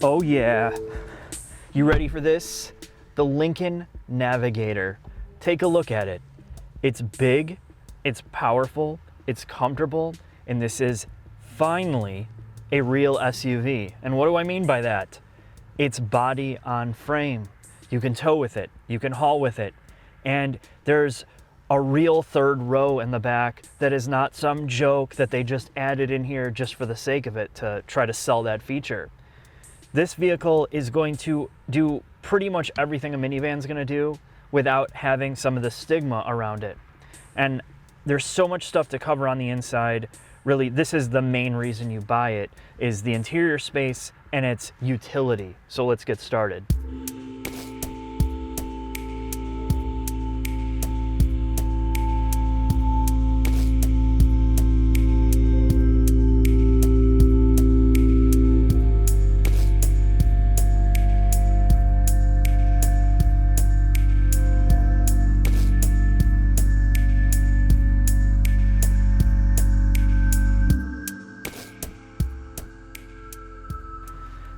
Oh yeah. You ready for this? The Lincoln Navigator. Take a look at it. It's big, it's powerful, it's comfortable, and this is finally a real SUV. And what do I mean by that? It's body on frame. You can tow with it, you can haul with it, and there's a real third row in the back that is not some joke that they just added in here just for the sake of it to try to sell that feature. This vehicle is going to do pretty much everything a minivan's going to do without having some of the stigma around it. And there's so much stuff to cover on the inside. Really, this is the main reason you buy it, is the interior space and its utility. So let's get started.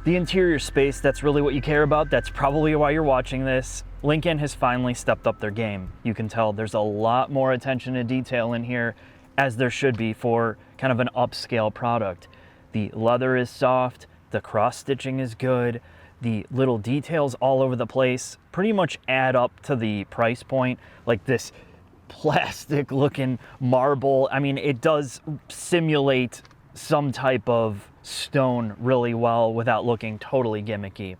The interior space, that's really what you care about. That's probably why you're watching this. Lincoln has finally stepped up their game. You can tell there's a lot more attention to detail in here, as there should be for kind of an upscale product. The leather is soft, the cross stitching is good, the little details all over the place pretty much add up to the price point, like this plastic looking marble. I mean, it does simulate some type of stone really well without looking totally gimmicky.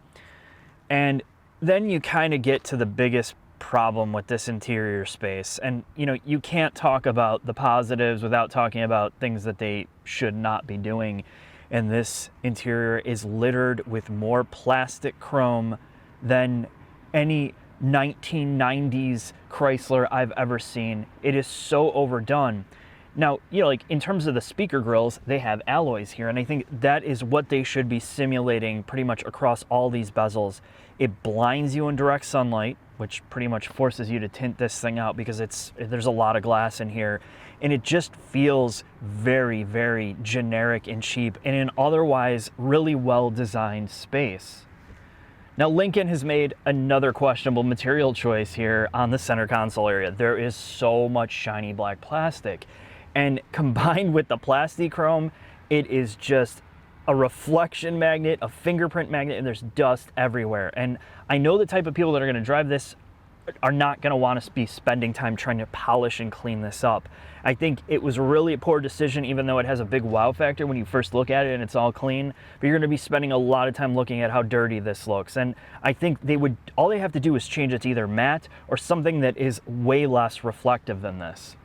And then you kind of get to the biggest problem with this interior space. And you can't talk about the positives without talking about things that they should not be doing. And this interior is littered with more plastic chrome than any 1990s Chrysler I've ever seen. It is so overdone. Now, like in terms of the speaker grills, they have alloys here, and I think that is what they should be simulating pretty much across all these bezels. It blinds you in direct sunlight, which pretty much forces you to tint this thing out because there's a lot of glass in here, and it just feels very, very generic and cheap in an otherwise really well-designed space. Now, Lincoln has made another questionable material choice here on the center console area. There is so much shiny black plastic. And combined with the plastic chrome, it is just a reflection magnet, a fingerprint magnet, and there's dust everywhere. And I know the type of people that are going to drive this are not going to want to be spending time trying to polish and clean this up. I think it was really a poor decision, even though it has a big wow factor when you first look at it and it's all clean. But you're going to be spending a lot of time looking at how dirty this looks. And I think all they have to do is change it to either matte or something that is way less reflective than this.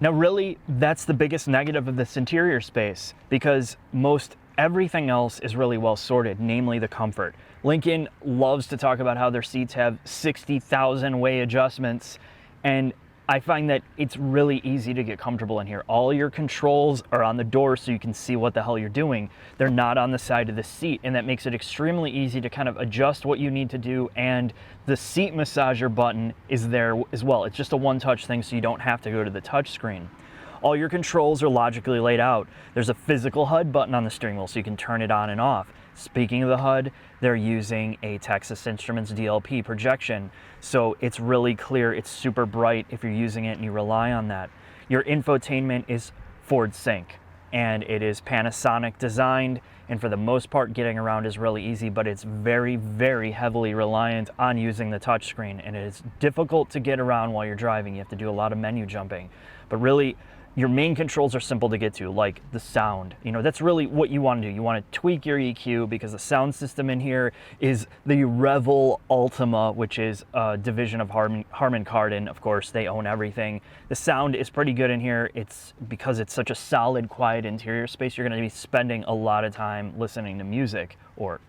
Now, really, that's the biggest negative of this interior space, because most everything else is really well sorted, namely the comfort. Lincoln loves to talk about how their seats have 60,000 way adjustments, and I find that it's really easy to get comfortable in here. All your controls are on the door so you can see what the hell you're doing. They're not on the side of the seat, and that makes it extremely easy to kind of adjust what you need to do, and the seat massager button is there as well. It's just a one-touch thing, so you don't have to go to the touch screen. All your controls are logically laid out. There's a physical HUD button on the steering wheel so you can turn it on and off. Speaking of the HUD, they're using a Texas Instruments DLP projection, so it's really clear, it's super bright if you're using it and you rely on that. Your infotainment is Ford Sync, and it is Panasonic designed, and for the most part getting around is really easy, but it's very, very heavily reliant on using the touchscreen, and it is difficult to get around while you're driving. You have to do a lot of menu jumping, but really your main controls are simple to get to, like the sound. That's really what you want to do. You want to tweak your EQ because the sound system in here is the Revel Ultima, which is a division of Harman Kardon. Of course, they own everything. The sound is pretty good in here. It's because it's such a solid, quiet interior space, you're going to be spending a lot of time listening to music or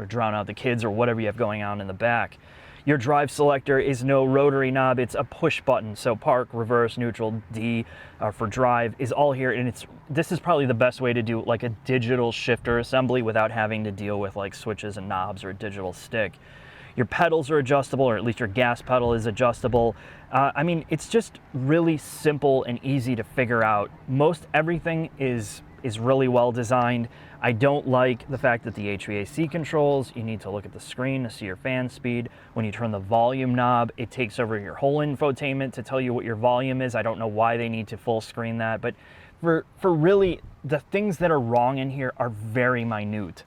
drown out the kids or whatever you have going on in the back. Your drive selector is no rotary knob, it's a push button. So park, reverse, neutral, D for drive is all here. And this is probably the best way to do like a digital shifter assembly without having to deal with like switches and knobs or a digital stick. Your pedals are adjustable, or at least your gas pedal is adjustable. It's just really simple and easy to figure out. Most everything is is really well designed. I don't like the fact that the HVAC controls, you need to look at the screen to see your fan speed. When you turn the volume knob, it takes over your whole infotainment to tell you what your volume is. I don't know why they need to full screen that, but for really, the things that are wrong in here are very minute.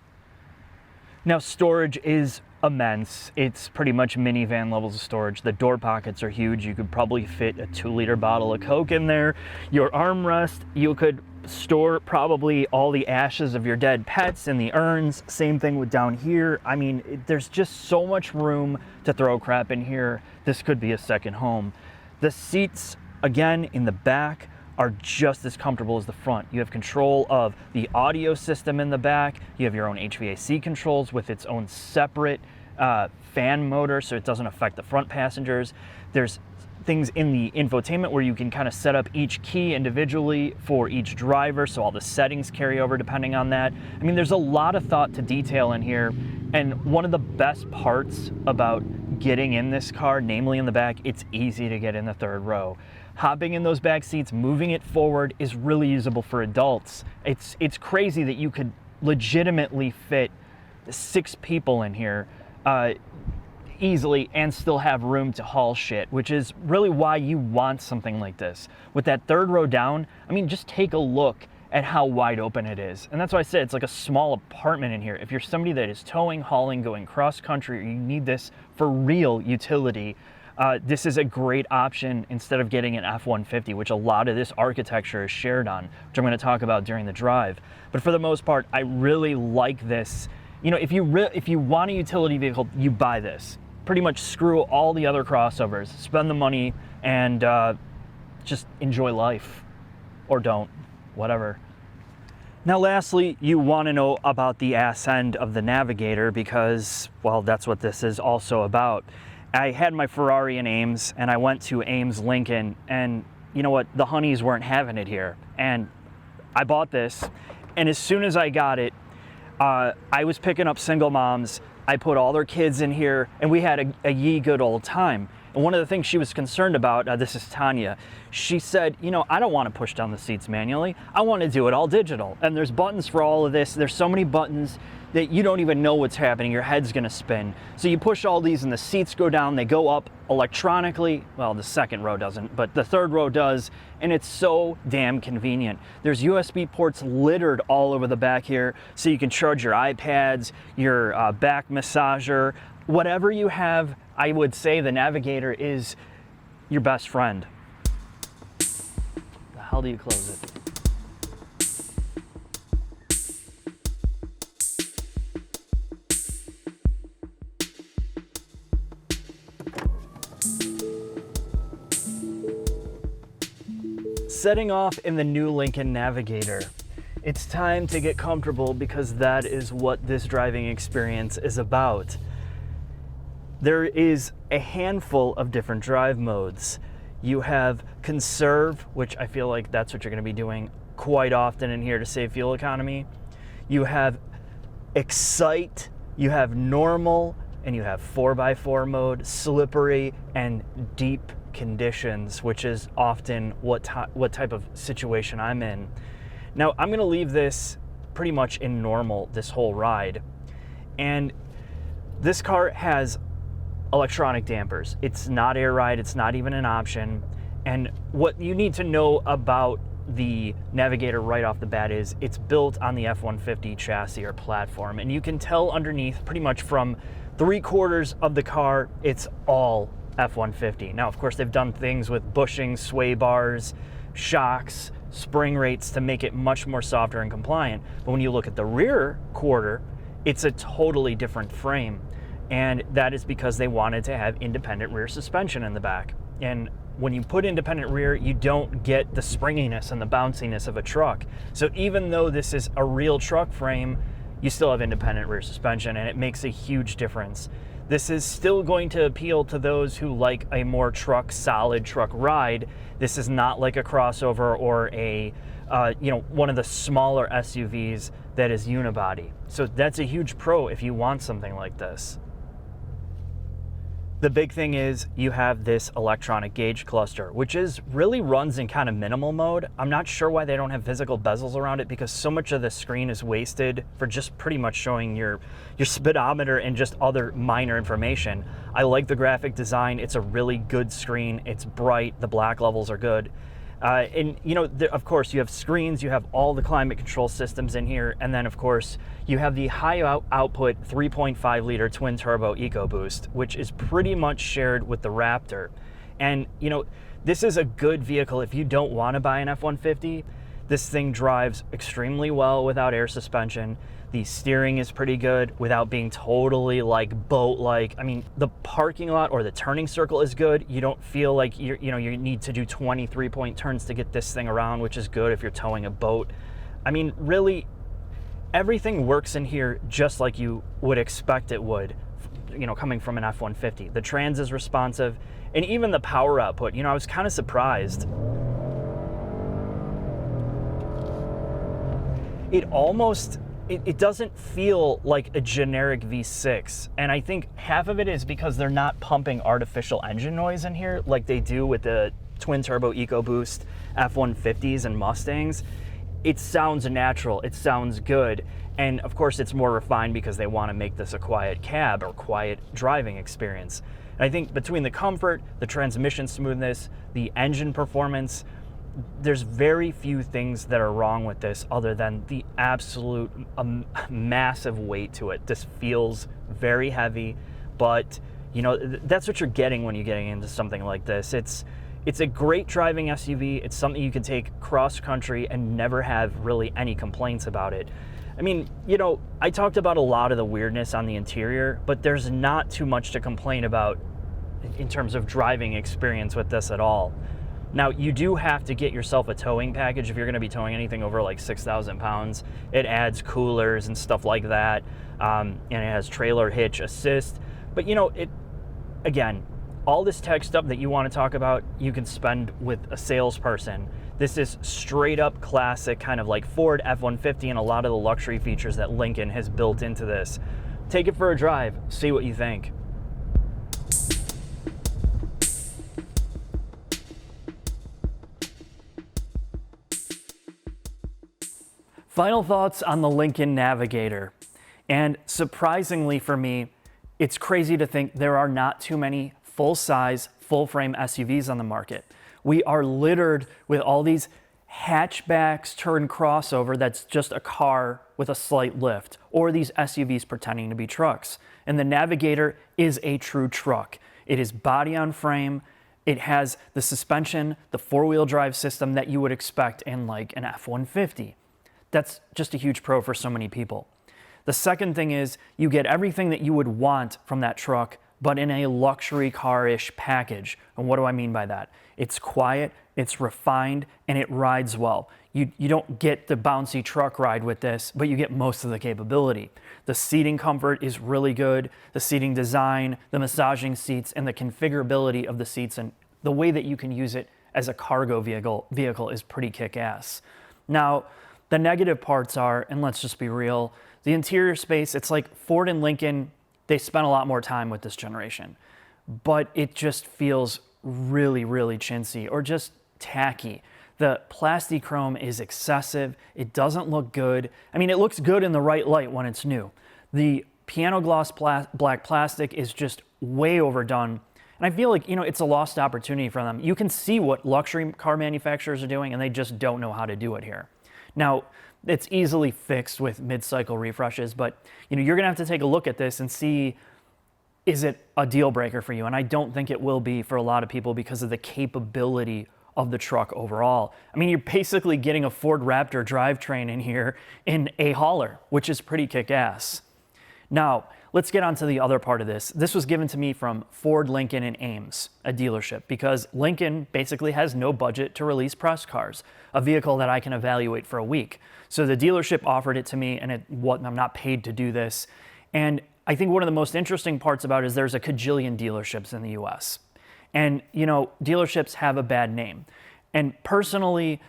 Now, storage is immense. It's pretty much minivan levels of storage. The door pockets are huge. You could probably fit a 2-liter bottle of Coke in there. Your armrest, you could store probably all the ashes of your dead pets in the urns. Same thing with down here. I mean, there's just so much room to throw crap in here. This could be a second home. The seats, again, in the back are just as comfortable as the front. You have control of the audio system in the back. You have your own HVAC controls with its own separate fan motor, so it doesn't affect the front passengers. There's things in the infotainment where you can kind of set up each key individually for each driver, so all the settings carry over depending on that. I mean, there's a lot of thought to detail in here, and one of the best parts about getting in this car, namely in the back, it's easy to get in the third row. Hopping in those back seats, moving it forward is really usable for adults. It's crazy that you could legitimately fit 6 people in here easily and still have room to haul shit, which is really why you want something like this. With that third row down, I mean, just take a look at how wide open it is. And that's why I said it's like a small apartment in here. If you're somebody that is towing, hauling, going cross country, or you need this for real utility, this is a great option instead of getting an F-150, which a lot of this architecture is shared on, which I'm going to talk about during the drive. But for the most part, I really like this. You know, if you want a utility vehicle, you buy this. Pretty much screw all the other crossovers, spend the money, and just enjoy life. Or don't, whatever. Now lastly, you want to know about the ass end of the Navigator because, well, that's what this is also about. I had my Ferrari in Ames, and I went to Ames Lincoln, and you know what? The honeys weren't having it here. And I bought this, and as soon as I got it, I was picking up single moms. I put all their kids in here, and we had a ye good old time. And one of the things she was concerned about, this is Tanya, she said, you know, I don't want to push down the seats manually. I want to do it all digital. And there's buttons for all of this. There's so many buttons that you don't even know what's happening. Your head's going to spin. So you push all these and the seats go down. They go up electronically. Well, the second row doesn't, but the third row does. And it's so damn convenient. There's USB ports littered all over the back here. So you can charge your iPads, your back massager, whatever you have. I would say the Navigator is your best friend. The hell do you close it? Setting off in the new Lincoln Navigator. It's time to get comfortable because that is what this driving experience is about. There is a handful of different drive modes. You have conserve, which I feel like that's what you're going to be doing quite often in here to save fuel economy. You have excite, you have normal, and you have 4x4 mode, slippery, and deep conditions, which is often what type of situation I'm in. Now, I'm going to leave this pretty much in normal this whole ride. And this car has electronic dampers. It's not air ride, it's not even an option. And what you need to know about the Navigator right off the bat is it's built on the F-150 chassis or platform. And you can tell underneath pretty much from 3/4 of the car, it's all F-150. Now, of course, they've done things with bushings, sway bars, shocks, spring rates to make it much more softer and compliant. But when you look at the rear quarter, it's a totally different frame. And that is because they wanted to have independent rear suspension in the back. And when you put independent rear, you don't get the springiness and the bounciness of a truck. So even though this is a real truck frame, you still have independent rear suspension, and it makes a huge difference. This is still going to appeal to those who like a more solid truck ride. This is not like a crossover or a one of the smaller SUVs that is unibody. So that's a huge pro if you want something like this. The big thing is you have this electronic gauge cluster, which really runs in kind of minimal mode. I'm not sure why they don't have physical bezels around it, because so much of the screen is wasted for just pretty much showing your speedometer and just other minor information. I like the graphic design. It's a really good screen. It's bright. The black levels are good. And you know, of course, you have screens, you have all the climate control systems in here, and then of course, you have the high output 3.5 liter twin turbo EcoBoost, which is pretty much shared with the Raptor. And you know, this is a good vehicle if you don't want to buy an F-150. This thing drives extremely well without air suspension. The steering is pretty good without being totally like boat-like. I mean, the parking lot or the turning circle is good. You don't feel like you need to do 23-point turns to get this thing around, which is good if you're towing a boat. I mean, really, everything works in here just like you would expect it would, you know, coming from an F-150. The trans is responsive, and even the power output, you know, I was kind of surprised. It doesn't feel like a generic V6, and I think half of it is because they're not pumping artificial engine noise in here like they do with the twin turbo EcoBoost F-150s and Mustangs. It sounds natural, it sounds good, and of course it's more refined because they want to make this a quiet cab or quiet driving experience. And I think between the comfort, the transmission smoothness, the engine performance, there's very few things that are wrong with this other than the absolute massive weight to it. This feels very heavy, but you know, that's what you're getting when you're getting into something like this. It's a great driving SUV. It's something you can take cross country and never have really any complaints about it. I mean, you know, I talked about a lot of the weirdness on the interior, but there's not too much to complain about in terms of driving experience with this at all. Now, you do have to get yourself a towing package if you're going to be towing anything over like 6,000 pounds. It adds coolers and stuff like that, and it has trailer hitch assist. But you know, again, all this tech stuff that you want to talk about, you can spend with a salesperson. This is straight up classic, kind of like Ford F-150 and a lot of the luxury features that Lincoln has built into this. Take it for a drive, see what you think. Final thoughts on the Lincoln Navigator. And surprisingly for me, it's crazy to think there are not too many full-size, full-frame SUVs on the market. We are littered with all these hatchbacks turned crossover that's just a car with a slight lift, or these SUVs pretending to be trucks. And the Navigator is a true truck. It is body on frame. It has the suspension, the four-wheel drive system that you would expect in like an F-150. That's just a huge pro for so many people. The second thing is you get everything that you would want from that truck, but in a luxury car-ish package. And what do I mean by that? It's quiet, it's refined, and it rides well. You don't get the bouncy truck ride with this, but you get most of the capability. The seating comfort is really good. The seating design, the massaging seats, and the configurability of the seats, and the way that you can use it as a cargo vehicle is pretty kick-ass. Now, the negative parts are, and let's just be real, the interior space, it's like Ford and Lincoln, they spent a lot more time with this generation, but it just feels really, really chintzy or just tacky. The plastichrome is excessive. It doesn't look good. I mean, it looks good in the right light when it's new. The piano gloss black plastic is just way overdone. And I feel like, you know, it's a lost opportunity for them. You can see what luxury car manufacturers are doing, and they just don't know how to do it here. Now, it's easily fixed with mid-cycle refreshes, but you know, you're gonna have to take a look at this and see, is it a deal breaker for you? And I don't think it will be for a lot of people because of the capability of the truck overall. I mean, you're basically getting a Ford Raptor drivetrain in here in a hauler, which is pretty kick-ass. Now, let's get on to the other part of this. This was given to me from Ford, Lincoln, and Ames, a dealership, because Lincoln basically has no budget to release press cars, a vehicle that I can evaluate for a week. So the dealership offered it to me, and I'm not paid to do this. And I think one of the most interesting parts about it is there's a cajillion dealerships in the US. And, you know, dealerships have a bad name. And personally,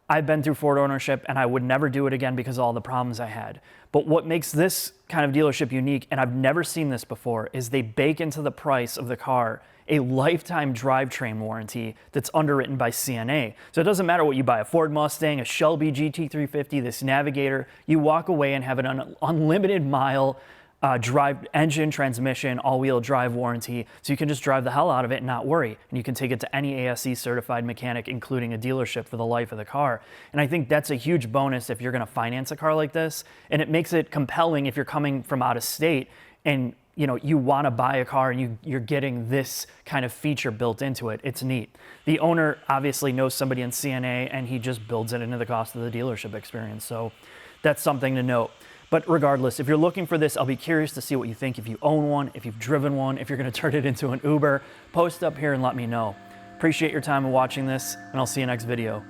I've been through Ford ownership and I would never do it again because of all the problems I had. But what makes this kind of dealership unique, and I've never seen this before, is they bake into the price of the car a lifetime drivetrain warranty that's underwritten by CNA. So it doesn't matter what you buy, a Ford Mustang, a Shelby GT350, this Navigator, you walk away and have an unlimited mile drive, engine, transmission, all-wheel drive warranty, so you can just drive the hell out of it and not worry. And you can take it to any ASE certified mechanic, including a dealership, for the life of the car. And I think that's a huge bonus if you're gonna finance a car like this, and it makes it compelling if you're coming from out of state and you wanna buy a car and you're getting this kind of feature built into it. It's neat. The owner obviously knows somebody in CNA and he just builds it into the cost of the dealership experience. So that's something to note. But regardless, if you're looking for this, I'll be curious to see what you think. If you own one, if you've driven one, if you're gonna turn it into an Uber, post up here and let me know. Appreciate your time in watching this, and I'll see you next video.